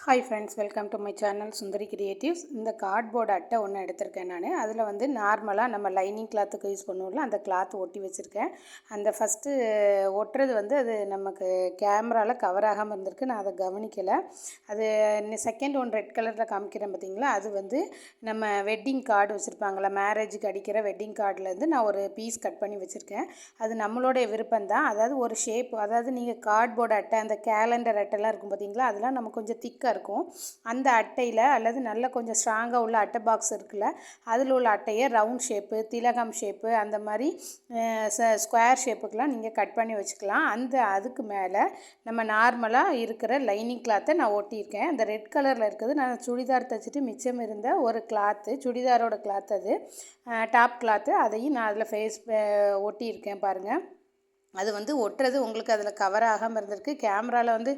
Hi friends, welcome to my channel Sundari creatives. இந்த cardboard அட்டை ஒன்று எடுத்திருக்கேன் நான். அதில் வந்து நார்மலாக நம்ம லைனிங் கிளாத்துக்கு யூஸ் பண்ணுவோம்ல, அந்த கிளாத் ஒட்டி வச்சுருக்கேன். அந்த ஃபஸ்ட்டு ஒட்டுறது வந்து அது நமக்கு கேமராவில் கவர் ஆகாமல் இருந்திருக்கு. நான் அதை கவனிக்கலை. அது செகண்ட் ஒன் ரெட் கலரில் காமிக்கிறேன் பார்த்தீங்களா, அது வந்து நம்ம வெட்டிங் கார்டு வச்சுருப்பாங்களா, மேரேஜுக்கு அடிக்கிற வெட்டிங் கார்டிலேருந்து நான் ஒரு பீஸ் கட் பண்ணி வச்சுருக்கேன். அது நம்மளுடைய விருப்பம்தான். அதாவது ஒரு ஷேப், அதாவது நீங்கள் கார்ட்போர்டு அட்டை, அந்த கேலண்டர் அட்டைலாம் இருக்கும் பார்த்தீங்களா, அதெல்லாம் நம்ம கொஞ்சம் திக்காக இருக்கும். அந்த அட்டையில் அல்லது நல்ல கொஞ்சம் ஸ்ட்ராங்காக உள்ள அட்டை பாக்ஸ் இருக்குல்ல, அதில் உள்ள அட்டையை ரவுண்ட் ஷேப்பு, திலகம் ஷேப்பு, அந்த மாதிரி ஸ்கொயர் ஷேப்புக்கெலாம் நீங்கள் கட் பண்ணி வச்சுக்கலாம். அதுக்கு மேலே நம்ம நார்மலாக இருக்கிற லைனிங் கிளாத்தை நான் ஒட்டியிருக்கேன். அந்த ரெட் கலரில் இருக்குது நான் சுடிதார் தைச்சிட்டு மிச்சம் இருந்த ஒரு கிளாத்து, சுடிதாரோட கிளாத், அது டாப் கிளாத்து, அதையும் நான் அதில் ஒட்டியிருக்கேன் பாருங்கள். அது வந்து ஒட்டுறது உங்களுக்கு அதில் கவர் ஆகாமல் இருந்திருக்கு. கேமராவில் வந்து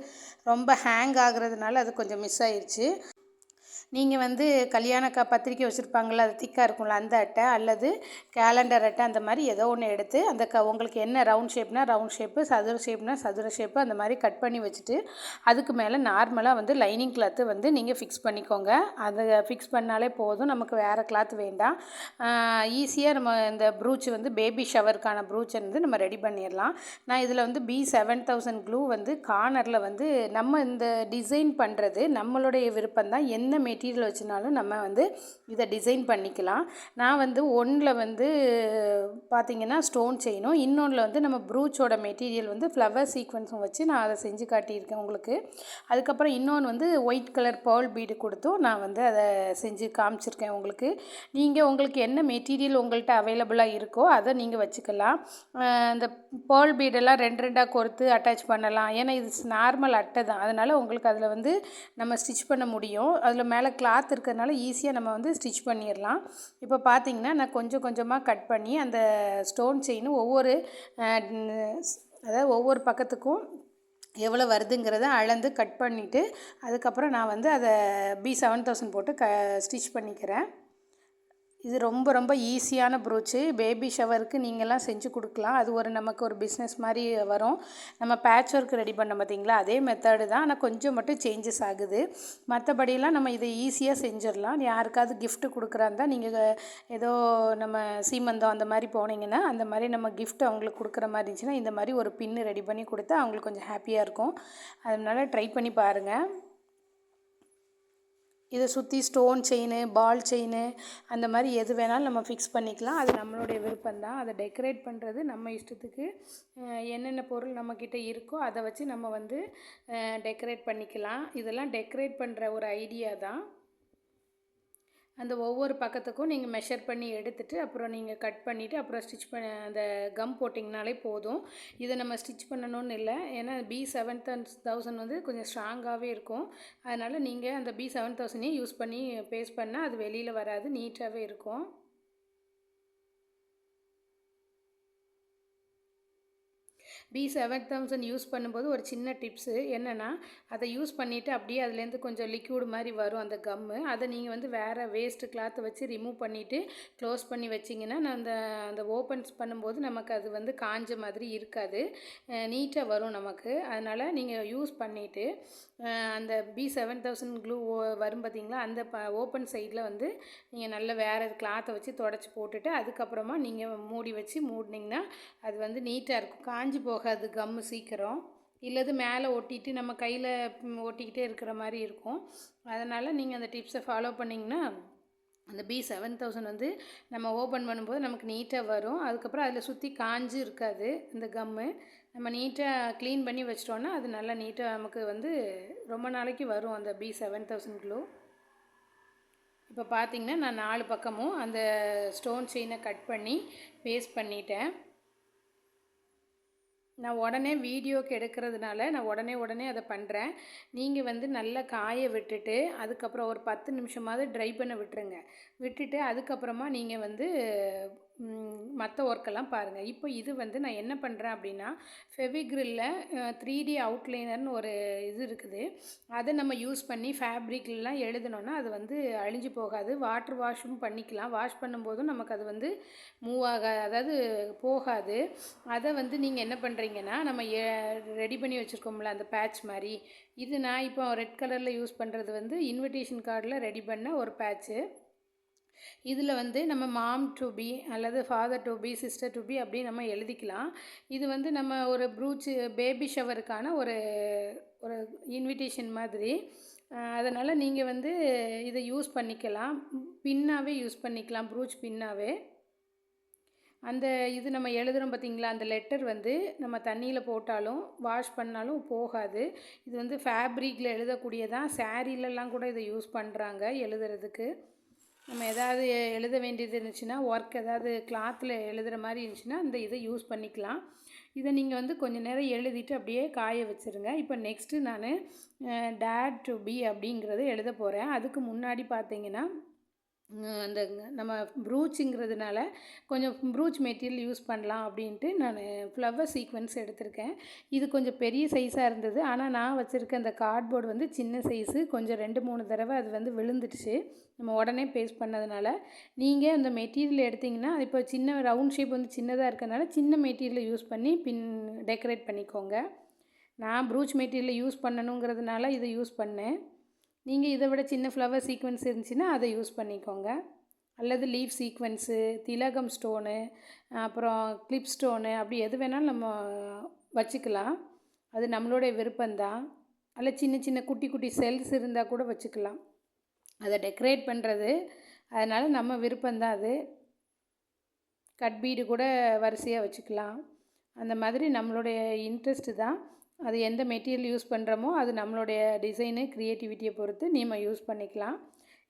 ரொம்ப ஹேங் ஆகுறதுனால அது கொஞ்சம் மிஸ் ஆயிடுச்சு. நீங்கள் வந்து பத்திரிக்கை வச்சுருப்பாங்கள்ல, அது திக்காக இருக்கும்ல, அந்த அட்டை அல்லது கேலண்டர் அட்டை, அந்த மாதிரி ஏதோ ஒன்று எடுத்து அந்த உங்களுக்கு என்ன ரவுண்ட் ஷேப்னால் ரவுண்ட் ஷேப்பு, சதுர ஷேப்னால் சதுர ஷேப்பு, அந்த மாதிரி கட் பண்ணி வச்சுட்டு அதுக்கு மேலே நார்மலாக வந்து லைனிங் கிளாத்து வந்து நீங்கள் ஃபிக்ஸ் பண்ணிக்கோங்க. அதை ஃபிக்ஸ் பண்ணாலே போதும், நமக்கு வேறு கிளாத் வேண்டாம். ஈஸியாக நம்ம இந்த ப்ரூச் வந்து பேபி ஷவருக்கான ப்ரூச் வந்து நம்ம ரெடி பண்ணிடலாம். நான் இதில் வந்து B7000 க்ளூ வந்து கார்னரில் வந்து நம்ம இந்த டிசைன் பண்ணுறது நம்மளுடைய விருப்பம் தான். என்ன மெட்டீரியல் வச்சுனாலும் நம்ம வந்து இதை டிசைன் பண்ணிக்கலாம். நான் வந்து ஒன்றில் வந்து பார்த்திங்கன்னா ஸ்டோன் செயினும், இன்னொன்றில் வந்து நம்ம ப்ரூச்சோட மெட்டீரியல் வந்து ஃப்ளவர் சீக்வன்ஸும் வச்சு நான் அதை செஞ்சு காட்டியிருக்கேன் உங்களுக்கு. அதுக்கப்புறம் இன்னொன்று வந்து ஒயிட் கலர் பேர்ல் பீடு கொடுத்தும் நான் வந்து அதை செஞ்சு காமிச்சிருக்கேன் உங்களுக்கு. உங்களுக்கு என்ன மெட்டீரியல் உங்கள்கிட்ட அவைலபிளாக இருக்கோ அதை நீங்கள் வச்சுக்கலாம். இந்த பேர்ல் பீடெல்லாம் ரெண்டு ரெண்டாக கோர்த்து அட்டாச் பண்ணலாம். ஏன்னா இது நார்மல் அட்டை தான், அதனால் உங்களுக்கு அதில் வந்து நம்ம ஸ்டிச் பண்ண முடியும். அதில் மேலே கிளாத் இருக்கிறதுனால ஈஸியாக நம்ம வந்து ஸ்டிச் பண்ணிடலாம். இப்போ பார்த்திங்கன்னா நான் கொஞ்சம் கொஞ்சமாக கட் பண்ணி அந்த ஸ்டோன் செயின் அதாவது ஒவ்வொரு பக்கத்துக்கும் எவ்வளோ வருதுங்கிறத அளந்து கட் பண்ணிவிட்டு அதுக்கப்புறம் நான் வந்து அதை B7000 போட்டு ஸ்டிச் பண்ணிக்கிறேன். இது ரொம்ப ரொம்ப ஈஸியான ப்ரூச்சு. பேபி ஷவருக்கு நீங்கள்லாம் செஞ்சு கொடுக்கலாம். அது நமக்கு ஒரு பிஸ்னஸ் மாதிரி வரும். நம்ம பேட்ச் ஒர்க் ரெடி பண்ண பார்த்தீங்களா, அதே மெத்தடு தான், ஆனால் கொஞ்சம் மட்டும் சேஞ்சஸ் ஆகுது. மற்றபடியெல்லாம் நம்ம இதை ஈஸியாக செஞ்சிடலாம். யாருக்காவது கிஃப்ட்டு கொடுக்குறாருந்தா நீங்கள் ஏதோ நம்ம சீமந்தம் அந்த மாதிரி போனீங்கன்னா அந்த மாதிரி நம்ம கிஃப்ட் அவங்களுக்கு கொடுக்குற மாதிரி இருந்துச்சுன்னா இந்த மாதிரி ஒரு பின்னு ரெடி பண்ணி கொடுத்தா அவங்களுக்கு கொஞ்சம் ஹாப்பியாக இருக்கும். அதனால் ட்ரை பண்ணி பாருங்கள். இதை சுற்றி ஸ்டோன் செயின், பால் செயின், அந்த மாதிரி எது வேணாலும் நம்ம ஃபிக்ஸ் பண்ணிக்கலாம். அது நம்மளுடைய விருப்பம்தான். அதை டெக்கரேட் பண்ணுறது நம்ம இஷ்டத்துக்கு. என்னென்ன பொருள் நம்மக்கிட்ட இருக்கோ அதை வச்சு நம்ம வந்து டெக்கரேட் பண்ணிக்கலாம். இதெல்லாம் டெக்கரேட் பண்ணுற ஒரு ஐடியா தான். அந்த ஒவ்வொரு பக்கத்துக்கும் நீங்கள் மெஷர் பண்ணி எடுத்துகிட்டு அப்புறம் நீங்கள் கட் பண்ணிவிட்டு அப்புறம் ஸ்டிச் பண்ண அந்த கம் போட்டிங்கனாலே போதும். இதை நம்ம ஸ்டிச் பண்ணணும்னு இல்லை, ஏன்னா B7000 வந்து கொஞ்சம் ஸ்ட்ராங்காகவே இருக்கும். அதனால் நீங்கள் அந்த B7000 யூஸ் பண்ணி பேஸ்ட் பண்ணால் அது வெளியில் வராது, நீட்டாகவே இருக்கும். B7000 யூஸ் பண்ணும்போது ஒரு சின்ன டிப்ஸு என்னென்னா, அதை யூஸ் பண்ணிவிட்டு அப்படியே அதுலேருந்து கொஞ்சம் லிக்யூடு மாதிரி வரும் அந்த கம்மு. அதை நீங்கள் வந்து வேறு வேஸ்ட்டு கிளாத்தை வச்சு ரிமூவ் பண்ணிவிட்டு க்ளோஸ் பண்ணி வச்சிங்கன்னா அந்த ஓப்பன்ஸ் பண்ணும்போது நமக்கு அது வந்து காஞ்ச மாதிரி இருக்காது, நீட்டாக வரும் நமக்கு. அதனால் நீங்கள் யூஸ் பண்ணிவிட்டு அந்த B7000 க்ளூ வரும் பார்த்திங்களா, அந்த ஓப்பன் சைடில் வந்து நீங்கள் நல்ல வேறு கிளாத்தை வச்சு தொடச்சி போட்டுட்டு அதுக்கப்புறமா நீங்கள் மூடி வச்சு மூடினீங்கன்னா அது வந்து நீட்டாக இருக்கும், காஞ்சி போகாது கம்மு சீக்கிரம். இல்லது மேலே ஒட்டிட்டு நம்ம கையில் ஒட்டிக்கிட்டே இருக்கிற மாதிரி இருக்கும். அதனால் நீங்கள் அந்த டிப்ஸை ஃபாலோ பண்ணிங்கன்னா அந்த B7000 வந்து நம்ம ஓப்பன் பண்ணும்போது நமக்கு நீட்டாக வரும். அதுக்கப்புறம் அதில் சுற்றி காஞ்சி இருக்காது இந்த கம்மு. நம்ம நீட்டாக க்ளீன் பண்ணி வச்சிட்டோன்னா அது நல்லா நீட்டாக நமக்கு வந்து ரொம்ப நாளைக்கு வரும் அந்த B7000 க்ளூ. இப்போ பார்த்திங்கன்னா நான் 4 பக்கமும் அந்த ஸ்டோன் செயினை கட் பண்ணி பேஸ்ட் பண்ணிட்டேன். நான் உடனே வீடியோக்கு எடுக்கிறதுனால நான் உடனே அதை பண்ணுறேன். நீங்கள் வந்து நல்லா காய விட்டுட்டு அதுக்கப்புறம் ஒரு 10 நிமிஷமாவது ட்ரை பண்ண விட்டுருங்க. விட்டுட்டு அதுக்கப்புறமா நீங்கள் வந்து மற்ற ஒர்க்கெல்லாம் பாருங்கள். இப்போ இது வந்து நான் என்ன பண்ணுறேன் அப்படின்னா, ஃபெவிக்ரில்ல 3D அவுட்லைனர்னு ஒரு இது இருக்குது. அதை நம்ம யூஸ் பண்ணி ஃபேப்ரிக்லாம் எழுதினோன்னா அது வந்து அழிஞ்சு போகாது. வாட்டர் வாஷும் பண்ணிக்கலாம். வாஷ் பண்ணும்போதும் நமக்கு அது வந்து மூவ் அதாவது போகாது. அதை வந்து நீங்கள் என்ன பண்ணுறீங்கன்னா, நம்ம ரெடி பண்ணி வச்சுருக்கோம்ல அந்த பேட்ச் மாதிரி, இது நான் இப்போ ரெட் கலரில் யூஸ் பண்ணுறது வந்து இன்விடேஷன் கார்டில் ரெடி பண்ண ஒரு பேட்ச்சு. இதில் வந்து நம்ம மாம் டு பி அல்லது father to be, sister to be அப்படி நம்ம எழுதிக்கலாம். இது வந்து நம்ம ஒரு பேபி ஷவருக்கான ஒரு ஒரு இன்விடேஷன் மாதிரி. அதனால் நீங்கள் வந்து இதை யூஸ் பண்ணிக்கலாம். பின்னாகவே யூஸ் பண்ணிக்கலாம், ப்ரூச் பின்னாகவே. அந்த இது நம்ம எழுதுகிறோம் பார்த்திங்களா, அந்த லெட்டர் வந்து நம்ம தண்ணியில் போட்டாலும் வாஷ் பண்ணாலும் போகாது. இது வந்து ஃபேப்ரிக்கில் எழுதக்கூடியதான். சாரீலெலாம் கூட இதை யூஸ் பண்ணுறாங்க எழுதுறதுக்கு. நம்ம எதாவது எழுத வேண்டியது இருந்துச்சுன்னா, ஒர்க் எதாவது கிளாத்தில் எழுதுகிற மாதிரி இருந்துச்சுன்னா இந்த இதை யூஸ் பண்ணிக்கலாம். இதை நீங்கள் வந்து கொஞ்சம் நேரம் எழுதிட்டு அப்படியே காய வச்சுருங்க. இப்போ நெக்ஸ்ட்டு நான் டேட் டு பி அப்படிங்கிறத எழுத போகிறேன். அதுக்கு முன்னாடி பார்த்தீங்கன்னா, அந்த நம்ம ப்ரூச்சுங்கிறதுனால கொஞ்சம் ப்ரூச் மெட்டீரியல் யூஸ் பண்ணலாம் அப்படின்ட்டு நான் ஃப்ளவர் சீக்வென்ஸ் எடுத்திருக்கேன். இது கொஞ்சம் பெரிய சைஸாக இருந்தது. ஆனால் நான் வச்சுருக்க அந்த கார்ட்போர்டு வந்து சின்ன சைஸு. கொஞ்சம் 2-3 தடவை அது வந்து விழுந்துடுச்சு நம்ம உடனே பேஸ்ட் பண்ணதுனால. நீங்கள் அந்த மெட்டீரியல் எடுத்திங்கன்னா, இப்போ சின்ன ரவுண்ட் ஷேப் வந்து சின்னதாக இருக்கனால சின்ன மெட்டீரியலை யூஸ் பண்ணி டெக்கரேட் பண்ணிக்கோங்க. நான் ப்ரூச் மெட்டீரியலை யூஸ் பண்ணணுங்கிறதுனால இதை யூஸ் பண்ணேன். நீங்கள் இதை விட சின்ன ஃப்ளவர் சீக்வென்ஸ் இருந்துச்சுன்னா அதை யூஸ் பண்ணிக்கோங்க. அல்லது லீஃப் சீக்வென்ஸு, திலகம் ஸ்டோனு, அப்புறம் கிளிப் ஸ்டோனு அப்படி எது வேணாலும் நம்ம வச்சுக்கலாம். அது நம்மளுடைய விருப்பம்தான். அதில் சின்ன சின்ன குட்டி குட்டி செல்ஸ் இருந்தால் கூட வச்சுக்கலாம். அதை டெக்கரேட் பண்ணுறது அதனால் நம்ம விருப்பம்தான் அது. கட் பீடு கூட வரிசையாக வச்சுக்கலாம். அந்த மாதிரி நம்மளுடைய இன்ட்ரெஸ்ட்டு தான். அது எந்த மெட்டீரியல் யூஸ் பண்ணுறோமோ அது நம்மளுடைய டிசைனு, க்ரியேட்டிவிட்டியை பொறுத்து நம்ம யூஸ் பண்ணிக்கலாம்.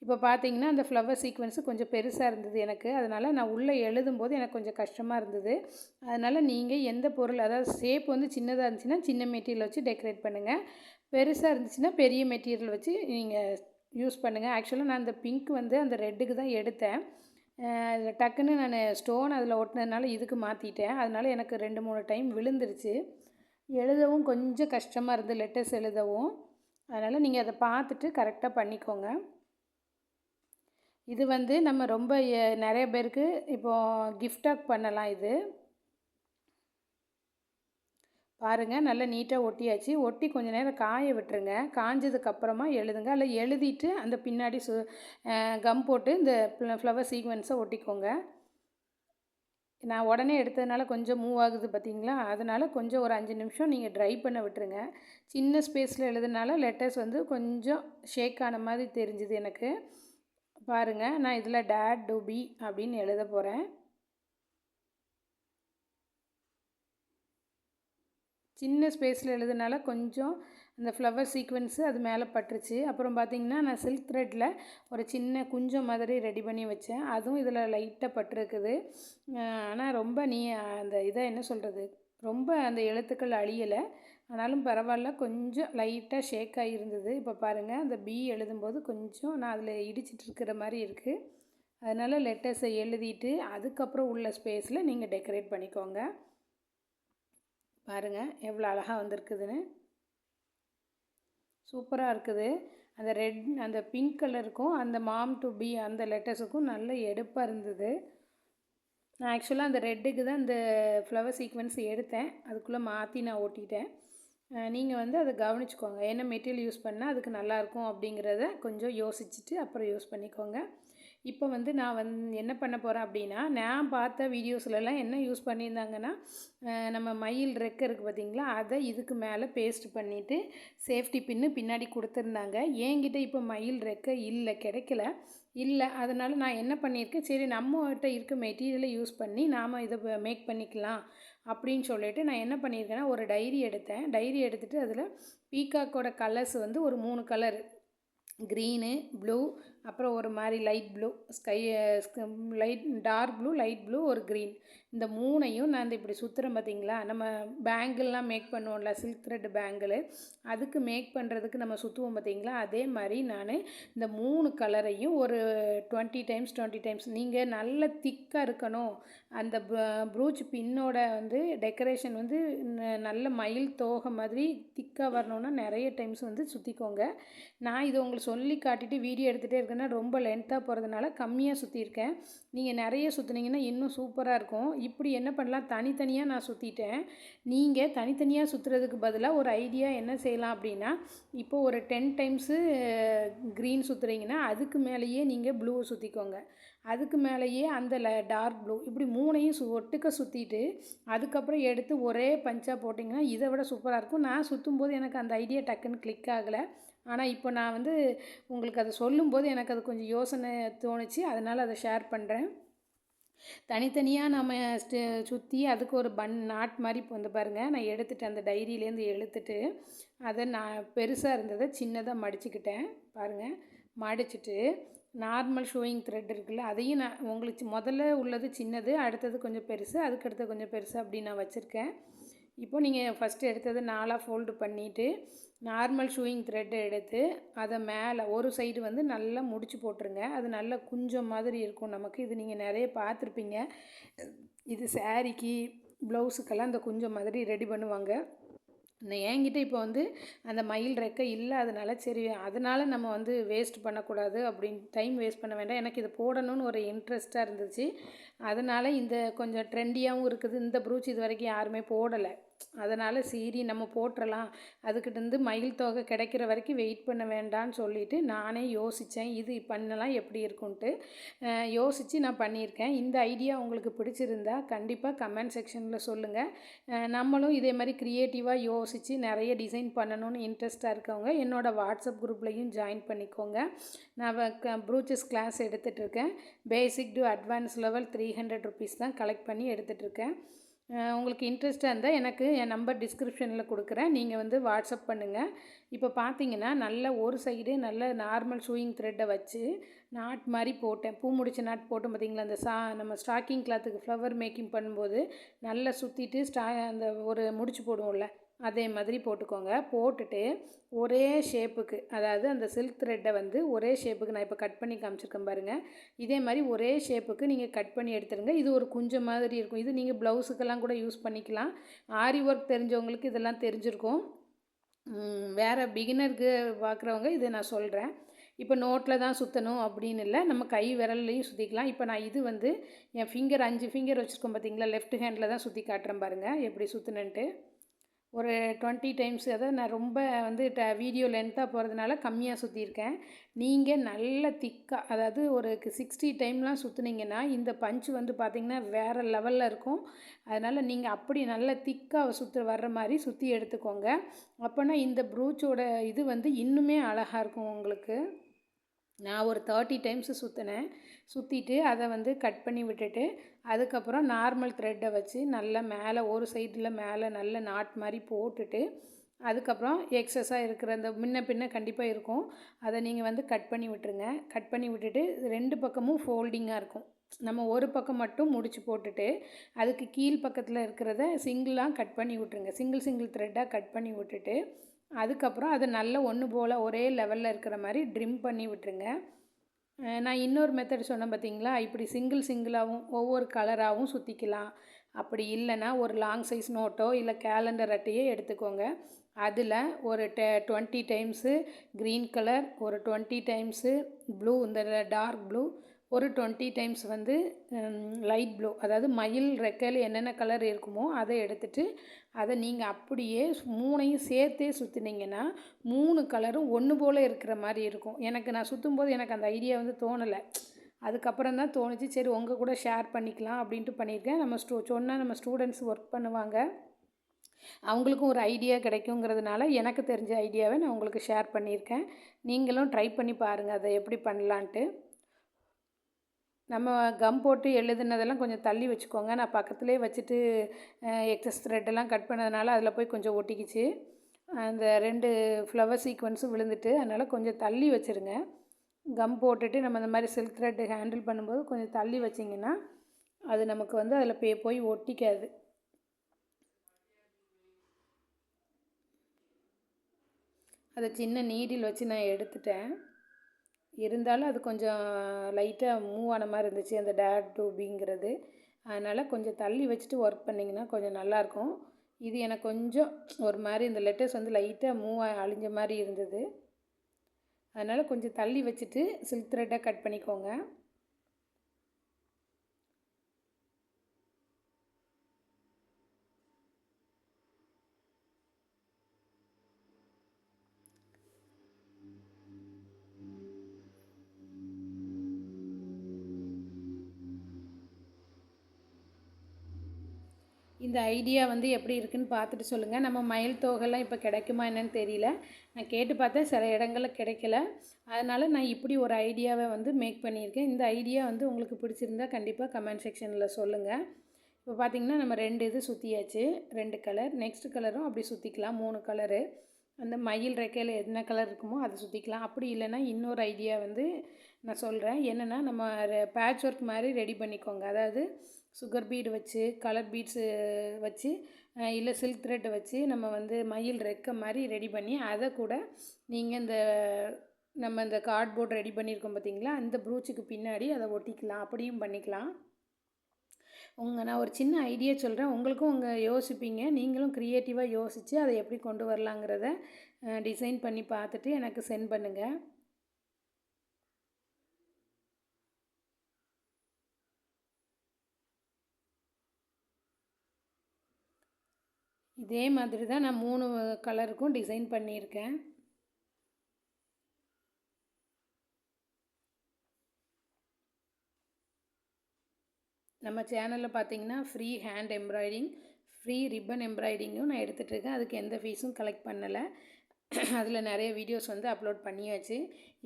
இப்போ பார்த்தீங்கன்னா அந்த ஃப்ளவர் சீக்வென்ஸு கொஞ்சம் பெருசாக இருந்தது எனக்கு. அதனால் நான் உள்ளே எழுதும்போது எனக்கு கொஞ்சம் கஷ்டமாக இருந்தது. அதனால் நீங்கள் எந்த பொருள், அதாவது ஷேப் வந்து சின்னதாக இருந்துச்சுன்னா சின்ன மெட்டீரியல் வச்சு டெக்கரேட் பண்ணுங்கள். பெருசாக இருந்துச்சுன்னா பெரிய மெட்டீரியல் வச்சு நீங்கள் யூஸ் பண்ணுங்கள். ஆக்சுவலாக நான் அந்த பிங்க் வந்து அந்த ரெட்டுக்கு தான் எடுத்தேன். டக்குன்னு நான் ஸ்டோன் அதில் ஒட்டினதுனால இதுக்கு மாற்றிட்டேன். அதனால் எனக்கு 2-3 டைம் விழுந்துருச்சு. எழுதவும் கொஞ்சம் கஷ்டமாக இருந்தது, லெட்டர்ஸ் எழுதவும். அதனால் நீங்கள் அதை பார்த்துட்டு கரெக்டாக பண்ணிக்கோங்க. இது வந்து நம்ம ரொம்ப நிறைய பேருக்கு இப்போது கிஃப்டாக பண்ணலாம். இது பாருங்கள், நல்லா நீட்டாக ஒட்டியாச்சு. ஒட்டி கொஞ்சம் நேரம் காய விட்டுருங்க. காஞ்சதுக்கப்புறமா எழுதுங்க. அல்ல எழுதிட்டு அந்த பின்னாடி கம் போட்டு இந்த ஃப்ளவர் சீக்வென்ஸை ஒட்டிக்கோங்க. நான் உடனே எடுத்ததுனால கொஞ்சம் மூவ் ஆகுது பார்த்தீங்களா, அதனால் கொஞ்சம் ஒரு 5 நிமிஷம் நீங்கள் ட்ரை பண்ண விட்டுருங்க. சின்ன ஸ்பேஸில் எழுதுனால லெட்டர்ஸ் வந்து கொஞ்சம் ஷேக் ஆன மாதிரி தெரிஞ்சுது எனக்கு. பாருங்கள், நான் இதில் டேட் டு பி அப்படின்னு எழுத போகிறேன். சின்ன ஸ்பேஸில் எழுதுனால கொஞ்சம் அந்த ஃப்ளவர் சீக்வென்ஸு அது மேலே பட்டுருச்சு. அப்புறம் பார்த்திங்கன்னா நான் சில்க் த்ரெட்டில் ஒரு சின்ன குஞ்சம் மாதிரி ரெடி பண்ணி வச்சேன். அதுவும் இதில் லைட்டாக பட்டிருக்குது. ஆனால் ரொம்ப அந்த இதை என்ன சொல்கிறது, ரொம்ப அந்த எழுத்துக்கள் அழியலை. ஆனாலும் பரவாயில்ல, கொஞ்சம் லைட்டாக ஷேக் ஆகியிருந்தது. இப்போ பாருங்கள், அந்த பி எழுதும்போது கொஞ்சம் நான் அதில் இடிச்சிட்டு இருக்கிற மாதிரி இருக்குது. அதனால் லெட்டர்ஸை எழுதிட்டு அதுக்கப்புறம் உள்ள ஸ்பேஸில் நீங்கள் டெக்கரேட் பண்ணிக்கோங்க. பாருங்கள் எவ்வளோ அழகாக வந்திருக்குதுன்னு. சூப்பராக இருக்குது. அந்த பிங்க் கலருக்கும் அந்த மாம் டு பி அந்த லெட்டர்ஸுக்கும் நல்ல எடுப்பாக இருந்தது. நான் ஆக்சுவலாக அந்த ரெட்டுக்கு தான் இந்த ஃப்ளவர் சீக்வென்ஸ் எடுத்தேன். அதுக்குள்ளே மாற்றி நான் ஓட்டிட்டேன். நீங்கள் வந்து அதை கவனிச்சுக்கோங்க. என்ன மெட்டீரியல் யூஸ் பண்ணால் அதுக்கு நல்லாயிருக்கும் அப்படிங்கிறத கொஞ்சம் யோசிச்சுட்டு அப்புறம் யூஸ் பண்ணிக்கோங்க. இப்போ வந்து நான் என்ன பண்ண போகிறேன் அப்படின்னா, நான் பார்த்த வீடியோஸ்லலாம் என்ன யூஸ் பண்ணியிருந்தாங்கன்னா, நம்ம மயில் ரெக்கை இருக்குது பார்த்திங்களா, அதை இதுக்கு மேலே பேஸ்ட் பண்ணிவிட்டு சேஃப்டி பின்னு பின்னாடி கொடுத்துருந்தாங்க. என்கிட்ட இப்போ மயில் ரெக்கை கிடைக்கல. அதனால் நான் என்ன பண்ணியிருக்கேன், சரி நம்மகிட்ட இருக்க மெட்டீரியலை யூஸ் பண்ணி நாம் இதை மேக் பண்ணிக்கலாம் அப்படின்னு சொல்லிட்டு நான் என்ன பண்ணியிருக்கேன்னா, ஒரு டைரி எடுத்தேன். டைரி எடுத்துகிட்டு அதில் பீகாக்கோட கலர்ஸ் வந்து ஒரு 3 கலர், க்ரீனு, ப்ளூ, அப்புறம் ஒரு மாதிரி light blue, dark blue, light blue, ஒரு க்ரீன், இந்த 3ஐயும் நான் இப்படி சுற்றுறேன் பார்த்தீங்களா, நம்ம பேங்கிள்லாம் மேக் பண்ணுவோம்ல, சில்க் த்ரெட் பேங்கிள், அதுக்கு மேக் பண்ணுறதுக்கு நம்ம சுற்றுவோம் பார்த்தீங்களா, அதே மாதிரி நான் இந்த 3 கலரையும் ஒரு 20 டைம்ஸ் 20 டைம்ஸ். நீங்கள் நல்ல திக்காக இருக்கணும், அந்த ப்ரூச் பின்னோட வந்து டெக்கரேஷன் வந்து நல்ல மயில் தோகை மாதிரி திக்காக வரணுன்னா நிறைய டைம்ஸ் வந்து சுற்றிக்கோங்க. நான் இதை உங்களுக்கு சொல்லி காட்டிட்டு வீடியோ எடுத்துகிட்டே இருக்கேன்னா ரொம்ப லென்த்தாக போகிறதுனால கம்மியாக சுற்றியிருக்கேன். நீங்கள் நிறைய சுற்றுனீங்கன்னா இன்னும் சூப்பராக இருக்கும். இப்படி என்ன பண்ணலாம், தனித்தனியாக நான் சுற்றிட்டேன். நீங்கள் தனித்தனியாக சுற்றுறதுக்கு பதிலாக ஒரு ஐடியா என்ன செய்யலாம் அப்படின்னா, இப்போது ஒரு 10 டைம்ஸு க்ரீன் சுற்றுறீங்கன்னா அதுக்கு மேலேயே நீங்கள் ப்ளூவை சுற்றிக்கோங்க. அதுக்கு மேலேயே அந்த டார்க் ப்ளூ, இப்படி 3ஐயும் ஒட்டுக்க சுற்றிட்டு அதுக்கப்புறம் எடுத்து ஒரே பஞ்சாக போட்டிங்கன்னா இதை விட சூப்பராக இருக்கும். நான் சுற்றும்போது எனக்கு அந்த ஐடியா டக்குன்னு கிளிக் ஆகலை. ஆனால் இப்போ நான் வந்து உங்களுக்கு அதை சொல்லும்போது எனக்கு அது கொஞ்சம் யோசனை தோணுச்சு, அதனால் அதை ஷேர் பண்ணுறேன். தனித்தனியாக நம்ம சுற்றி அதுக்கு ஒரு நாட் மாதிரி இப்போ வந்து பாருங்கள், நான் எடுத்துகிட்டு அந்த டைரியிலேருந்து எடுத்துட்டு அதை நான் பெருசாக இருந்ததை சின்னதாக மடிச்சுக்கிட்டேன் பாருங்கள். மடிச்சுட்டு நார்மல் ஷோயிங் த்ரெட் இருக்குல்ல, அதையும் நான் உங்களுக்கு முதல்ல உள்ளது சின்னது, அடுத்தது கொஞ்சம் பெருசு, அதுக்கடுத்து கொஞ்சம் பெருசு அப்படின்னு நான் வச்சுருக்கேன். இப்போது நீங்கள் ஃபஸ்ட்டு எடுத்தது 4ஆக ஃபோல்டு பண்ணிவிட்டு நார்மல் ஷூயிங் த்ரெட்டை எடுத்து அதை மேலே ஒரு சைடு வந்து நல்லா முடிச்சு போட்டுருங்க. அது நல்ல குஞ்சம் மாதிரி இருக்கும் நமக்கு. இது நீங்கள் நிறைய பார்த்துருப்பீங்க. இது சாரீக்கு ப்ளவுஸுக்கெல்லாம் இந்த குஞ்சம் மாதிரி ரெடி பண்ணுவாங்க. என்கிட்ட இப்போ வந்து அந்த மயில் ரெக்கை இல்லை, அதனால் சரி அதனால் நம்ம வந்து வேஸ்ட் பண்ணக்கூடாது அப்படின்னு, டைம் வேஸ்ட் பண்ண வேண்டாம், எனக்கு இது போடணும்னு ஒரு இன்ட்ரெஸ்ட்டாக இருந்துச்சு. அதனால் இந்த கொஞ்சம் ட்ரெண்டியாகவும் இருக்குது. இந்த ப்ரூச் இது வரைக்கும் யாருமே போடலை, அதனால் சரி நம்ம போட்டுடலாம், அதுக்கிட்டேருந்து மயில் தொகை கிடைக்கிற வரைக்கும் வெயிட் பண்ண வேண்டான்னு சொல்லிவிட்டு நானே யோசித்தேன் இது பண்ணலாம் எப்படி இருக்குன்ட்டு. யோசித்து நான் பண்ணியிருக்கேன். இந்த ஐடியா உங்களுக்கு பிடிச்சிருந்தா கண்டிப்பாக கமெண்ட் செக்ஷனில் சொல்லுங்கள். நம்மளும் இதே மாதிரி க்ரியேட்டிவாக யோசித்து நிறைய டிசைன் பண்ணணும்னு இன்ட்ரெஸ்ட்டாக இருக்கவங்க என்னோடய வாட்ஸ்அப் குரூப்லேயும் ஜாயின் பண்ணிக்கோங்க. நான் ப்ரூச்சஸ் கிளாஸ் எடுத்துகிட்ருக்கேன். Basic to advance level 300 rupees தான் கலெக்ட் பண்ணி எடுத்துகிட்ருக்கேன். உங்களுக்கு இன்ட்ரெஸ்ட்டாக இருந்தால் எனக்கு என் நம்பர் டிஸ்கிரிப்ஷனில் கொடுக்குறேன், நீங்கள் வந்து வாட்ஸ்அப் பண்ணுங்கள். இப்போ பார்த்தீங்கன்னா நல்ல ஒரு சைடு நல்ல நார்மல் ஷூயிங் த்ரெட்டை வச்சு நாட் மாதிரி போட்டேன். பூ முடிச்ச நாட் போட்டோம் பார்த்தீங்களா, அந்த நம்ம ஸ்டாக்கிங் கிளாத்துக்கு ஃப்ளவர் மேக்கிங் பண்ணும்போது நல்லா சுற்றிட்டு அந்த ஒரு முடிச்சு போடுவோம்ல, அதே மாதிரி போட்டுக்கோங்க. போட்டுட்டு ஒரே ஷேப்புக்கு, அதாவது அந்த சில்க் த்ரெட்டை வந்து ஒரே ஷேப்புக்கு நான் இப்போ கட் பண்ணி காமிச்சிருக்கேன் பாருங்கள், இதே மாதிரி ஒரே ஷேப்புக்கு நீங்கள் கட் பண்ணி எடுத்துருங்க. இது ஒரு குஞ்சம் மாதிரி இருக்கும். இது நீங்கள் ப்ளவுஸுக்கெல்லாம் கூட யூஸ் பண்ணிக்கலாம். ஆரி ஒர்க் தெரிஞ்சவங்களுக்கு இதெல்லாம் தெரிஞ்சிருக்கும். வேறு பிகினருக்கு பார்க்குறவங்க இதை நான் சொல்கிறேன். இப்போ நோட்டில் தான் சுற்றணும் அப்படின்னு இல்லை, நம்ம கை விரல்லையும் சுற்றிக்கலாம். இப்போ நான் இது வந்து என் ஃபிங்கர் 5 ஃபிங்கர் வச்சுருக்கோம் பார்த்தீங்களா, லெஃப்ட் ஹேண்டில் தான் சுற்றி காட்டுறேன் பாருங்கள் எப்படி சுற்றுனன்ட்டு. ஒரு 20 டைம்ஸ், அதாவது நான் ரொம்ப வந்து வீடியோ லென்த்தாக போகிறதுனால கம்மியாக சுற்றியிருக்கேன். நீங்கள் நல்ல திக்காக, அதாவது ஒரு 60 டைம்லாம் சுற்றுனீங்கன்னா இந்த பஞ்சு வந்து பார்த்திங்கன்னா வேறு லெவலில் இருக்கும். அதனால் நீங்கள் அப்படி நல்ல திக்காக வர்ற மாதிரி சுற்றி எடுத்துக்கோங்க. அப்போனா இந்த ப்ரூச்சோட இது வந்து இன்னுமே அழகாக இருக்கும் உங்களுக்கு. நான் ஒரு 30 டைம்ஸு சுற்றிட்டு அதை வந்து கட் பண்ணி விட்டுட்டு அதுக்கப்புறம் நார்மல் த்ரெட்டை வச்சு நல்லா மேலே ஒரு சைடில் மேலே நல்ல நாட் மாதிரி போட்டுட்டு அதுக்கப்புறம் எக்ஸஸாக இருக்கிற அந்த முன்ன பின்ன கண்டிப்பாக இருக்கும், அதை நீங்கள் வந்து கட் பண்ணி விட்டுருங்க. கட் பண்ணி விட்டுட்டு 2 பக்கமும் ஃபோல்டிங்காக இருக்கும். நம்ம ஒரு பக்கம் மட்டும் முடிச்சு போட்டுட்டு அதுக்கு கீழ் பக்கத்தில் இருக்கிறத சிங்கிளாக கட் பண்ணி விட்டுருங்க. சிங்கிள் த்ரெட்டாக கட் பண்ணி விட்டுட்டு அதுக்கப்புறம் அதை நல்ல ஒன்று போல் ஒரே லெவலில் இருக்கிற மாதிரி ட்ரிம் பண்ணி விட்டுருங்க. நான் இன்னொரு மெத்தட் சொன்னேன் பார்த்தீங்களா, இப்படி சிங்கிளாகவும் ஒவ்வொரு கலராகவும் சுற்றிக்கலாம். அப்படி இல்லைன்னா ஒரு லாங் சைஸ் நோட்டோ இல்லை கேலண்டர் அட்டையோ எடுத்துக்கோங்க. அதில் ஒரு 20 டைம்ஸு க்ரீன் கலர், ஒரு 20 டைம்ஸு ப்ளூ, இந்த டார்க் ப்ளூ, ஒரு 20 டைம்ஸ் வந்து லைட் ப்ளூ, அதாவது மயில் ரெக்கையில் என்னென்ன கலர் இருக்குமோ அதை எடுத்துகிட்டு அதை நீங்கள் அப்படியே 3ஐயும் சேர்த்தே சுற்றினீங்கன்னா 3 கலரும் ஒன்று போல் இருக்கிற மாதிரி இருக்கும். நான் சுற்றும்போது எனக்கு அந்த ஐடியா வந்து தோணலை, அதுக்கப்புறம் தான் தோணுச்சு. சரி உங்கள் கூட ஷேர் பண்ணிக்கலாம் அப்படின்ட்டு பண்ணியிருக்கேன். நம்ம சொன்னால் நம்ம ஸ்டூடெண்ட்ஸ் ஒர்க் பண்ணுவாங்க, அவங்களுக்கும் ஒரு ஐடியா கிடைக்குங்கிறதுனால எனக்கு தெரிஞ்ச ஐடியாவை நான் உங்களுக்கு ஷேர் பண்ணியிருக்கேன். நீங்களும் ட்ரை பண்ணி பாருங்கள் அதை எப்படி பண்ணலான்ட்டு. நம்ம கம் போட்டு எழுதுனதெல்லாம் கொஞ்சம் தள்ளி வச்சுக்கோங்க. நான் பக்கத்துலேயே வச்சுட்டு எக்ஸஸ் த்ரெட்டெல்லாம் கட் பண்ணதுனால அதில் போய் கொஞ்சம் ஒட்டிக்கிச்சு. அந்த 2 ஃப்ளவர் சீக்வன்ஸும் விழுந்துட்டு, அதனால் கொஞ்சம் தள்ளி வச்சுருங்க. கம் போட்டுட்டு நம்ம இந்த மாதிரி சில்க் த்ரெட்டு ஹேண்டில் பண்ணும்போது கொஞ்சம் தள்ளி வச்சிங்கன்னா அது நமக்கு வந்து அதில் போய் ஒட்டிக்காது. அதை சின்ன நீடில் வச்சு நான் எடுத்துட்டேன். இருந்தாலும் அது கொஞ்சம் லைட்டாக மூவ் ஆன மாதிரி இருந்துச்சு அந்த டேட் டு பிங்கிறது. அதனால் கொஞ்சம் தள்ளி வச்சுட்டு ஒர்க் பண்ணிங்கன்னா கொஞ்சம் நல்லாயிருக்கும். இது எனக்கு கொஞ்சம் ஒரு மாதிரி இந்த லெட்டர்ஸ் வந்து லைட்டாக அழிஞ்ச மாதிரி இருந்தது. அதனால் கொஞ்சம் தள்ளி வச்சுட்டு சில்க் த்ரெட்டாக கட் பண்ணிக்கோங்க. இந்த ஐடியா வந்து எப்படி இருக்குன்னு பார்த்துட்டு சொல்லுங்கள். நம்ம மயில் தோகைலாம் இப்போ கிடைக்குமா என்னன்னு தெரியல. நான் கேட்டு பார்த்தேன், சில இடங்களில் கிடைக்கல. அதனால் நான் இப்படி ஒரு ஐடியாவை வந்து மேக் பண்ணியிருக்கேன். இந்த ஐடியா வந்து உங்களுக்கு பிடிச்சிருந்தா கண்டிப்பாக கமெண்ட் செக்ஷனில் சொல்லுங்கள். இப்போ பார்த்திங்கன்னா நம்ம 2 இது சுற்றியாச்சு, 2 கலர். நெக்ஸ்ட் கலரும் அப்படி சுற்றிக்கலாம், 3 கலரு. அந்த மயில் ரெக்கையில் என்ன கலர் இருக்குமோ அதை சுற்றிக்கலாம். அப்படி இல்லைன்னா இன்னொரு ஐடியா வந்து நான் சொல்கிறேன். என்னென்னா நம்ம பேட்ச் ஒர்க் மாதிரி ரெடி பண்ணிக்கோங்க. அதாவது சுகர் பீடு வச்சு, கலர் பீட்ஸு வச்சு, இல்லை சில்க் த்ரெட்டை வச்சு நம்ம வந்து மயில் ரெக்கை மாதிரி ரெடி பண்ணி அதை கூட நீங்கள் நம்ம இந்த கார்ட்போர்ட் ரெடி பண்ணியிருக்கோம் பார்த்திங்களா, அந்த ப்ரூச்சுக்கு பின்னாடி அதை ஒட்டிக்கலாம். அப்படியும் பண்ணிக்கலாம். நான் ஒரு சின்ன ஐடியா சொல்கிறேன். உங்களுக்கும் யோசிப்பீங்க. நீங்களும் க்ரியேட்டிவாக யோசித்து அதை எப்படி கொண்டு வரலாங்கிறத டிசைன் பண்ணி பார்த்துட்டு எனக்கு சென்ட் பண்ணுங்கள். இதே மாதிரி தான் நான் 3 கலருக்கும் டிசைன் பண்ணியிருக்கேன். நம்ம சேனலில் பார்த்தீங்கன்னா free hand embroidering, free ribbon எம்ப்ராய்டிங்கும் நான் எடுத்துகிட்ருக்கேன். அதுக்கு எந்த ஃபீஸும் கலெக்ட் பண்ணலை. அதில் நிறைய வீடியோஸ் வந்து அப்லோட் பண்ணியாச்சு.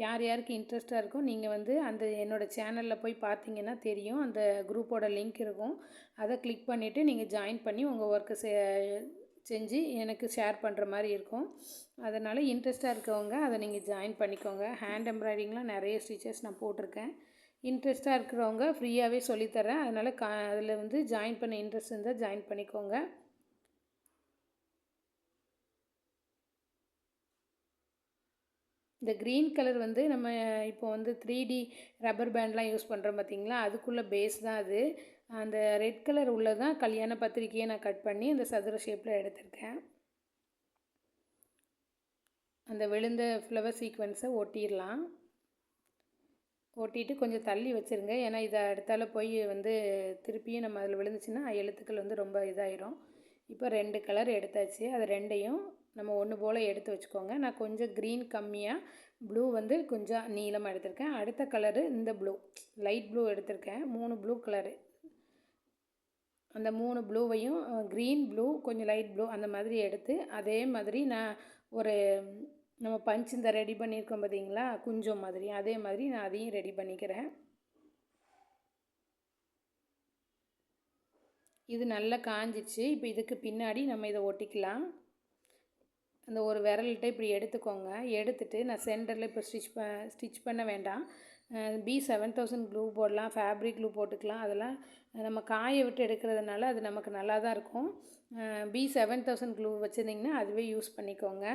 யார் யாருக்கு இன்ட்ரெஸ்ட்டாக இருக்கோ நீங்கள் வந்து அந்த என்னோடய சேனலில் போய் பார்த்தீங்கன்னா தெரியும். அந்த குரூப்போட லிங்க் இருக்கும். அதை கிளிக் பண்ணிவிட்டு நீங்கள் ஜாயின் பண்ணி உங்கள் ஒர்க்கை செஞ்சு எனக்கு ஷேர் பண்ணுற மாதிரி இருக்கும். அதனால் இன்ட்ரெஸ்ட்டாக இருக்கவங்க அதை நீங்கள் ஜாயின் பண்ணிக்கோங்க. ஹேண்ட் எம்ப்ராய்டிங்லாம் நிறைய ஸ்டிச்சஸ் நான் போட்டிருக்கேன். இன்ட்ரெஸ்ட்டாக இருக்கிறவங்க ஃப்ரீயாகவே சொல்லித்தரேன். அதனால் அதில் வந்து ஜாயின் பண்ண இன்ட்ரெஸ்ட் இருந்தால் ஜாயின் பண்ணிக்கோங்க. இந்த க்ரீன் கலர் வந்து நம்ம இப்போ வந்து 3D ரப்பர் பேண்ட்லாம் யூஸ் பண்ணுறோம் பார்த்திங்களா, அதுக்குள்ளே பேஸ் தான் அது. அந்த ரெட் கலர் உள்ளதான் கல்யாண பத்திரிக்கையை நான் கட் பண்ணி அந்த சதுர ஷேப்பில் எடுத்திருக்கேன். அந்த விழுந்த ஃப்ளவர் சீக்வென்ஸை ஒட்டிடலாம். ஒட்டிட்டு கொஞ்சம் தள்ளி வச்சுருங்க. ஏன்னா இதை அடுத்தால போய் வந்து திருப்பியும் நம்ம அதில் விழுந்துச்சுன்னா எழுத்துக்கள் வந்து ரொம்ப இதாயிரும். இப்போ 2 கலர் எடுத்தாச்சு. அது 2ஐயும் நம்ம ஒன்று போல் எடுத்து வச்சுக்கோங்க. நான் கொஞ்சம் க்ரீன் கம்மியாக, ப்ளூ வந்து கொஞ்சம் நீளமாக எடுத்திருக்கேன். அடுத்த கலரு இந்த ப்ளூ, லைட் ப்ளூ எடுத்திருக்கேன். 3 ப்ளூ கலரு. அந்த 3 ப்ளூவையும் க்ரீன் ப்ளூ கொஞ்சம் லைட் ப்ளூ அந்த மாதிரி எடுத்து அதே மாதிரி நான் ஒரு நம்ம பஞ்ச் இந்த ரெடி பண்ணியிருக்கோம் பார்த்தீங்களா, குஞ்சம் மாதிரி, அதே மாதிரி நான் அதையும் ரெடி பண்ணிக்கிறேன். இது நல்லா காஞ்சிச்சு. இப்போ இதுக்கு பின்னாடி நம்ம இதை ஒட்டிக்கலாம். அந்த ஒரு விரல்கிட்ட இப்படி எடுத்துக்கோங்க. எடுத்துகிட்டு நான் சென்டரில் இப்போ ஸ்டிச் பண்ண வேண்டாம். B7000 க்ளூ போடலாம், ஃபேப்ரிக் க்ளூ போட்டுக்கலாம். அதெல்லாம் நம்ம காய விட்டு எடுக்கிறதுனால அது நமக்கு நல்லா தான் இருக்கும். B7000 க்ளூ வச்சுருந்திங்கன்னா அதுவே யூஸ் பண்ணிக்கோங்க.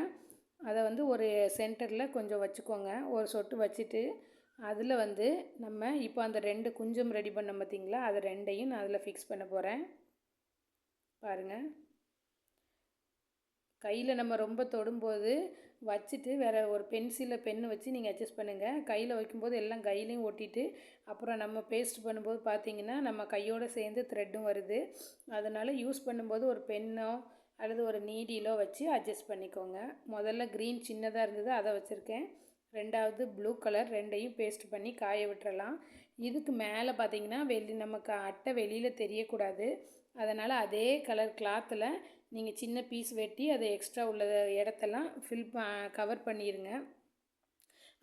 அதை வந்து ஒரு சென்டரில் கொஞ்சம் வச்சுக்கோங்க. ஒரு சொட்டு வச்சுட்டு அதில் வந்து நம்ம இப்போ அந்த 2 குஞ்சம் ரெடி பண்ணோம் பார்த்திங்களா, அது 2ஐயும் நான் அதில் ஃபிக்ஸ் பண்ண போகிறேன். பாருங்கள், கையில் நம்ம ரொம்ப தொடும்போது வச்சுட்டு வேறு ஒரு பென்னு வச்சு நீங்கள் அட்ஜஸ்ட் பண்ணுங்கள். கையில் வைக்கும்போது எல்லாம் கையிலையும் ஒட்டிட்டு அப்புறம் நம்ம பேஸ்ட் பண்ணும்போது பார்த்திங்கன்னா நம்ம கையோடு சேர்ந்து த்ரெட்டும் வருது. அதனால் யூஸ் பண்ணும்போது ஒரு பென்னோ அல்லது ஒரு நீடிலோ வச்சு அட்ஜஸ்ட் பண்ணிக்கோங்க. முதல்ல க்ரீன் சின்னதாக இருந்தது, அதை வச்சுருக்கேன். ரெண்டாவது ப்ளூ கலர், 2ஐயும் பேஸ்ட் பண்ணி காய விட்டுறலாம். இதுக்கு மேலே பார்த்திங்கன்னா நமக்கு அட்டை வெளியில் தெரியக்கூடாது. அதனால் அதே கலர் கிளாத்தில் நீங்கள் சின்ன பீஸ் வெட்டி அதை எக்ஸ்ட்ரா உள்ள இடத்தெல்லாம் கவர் பண்ணிடுங்க.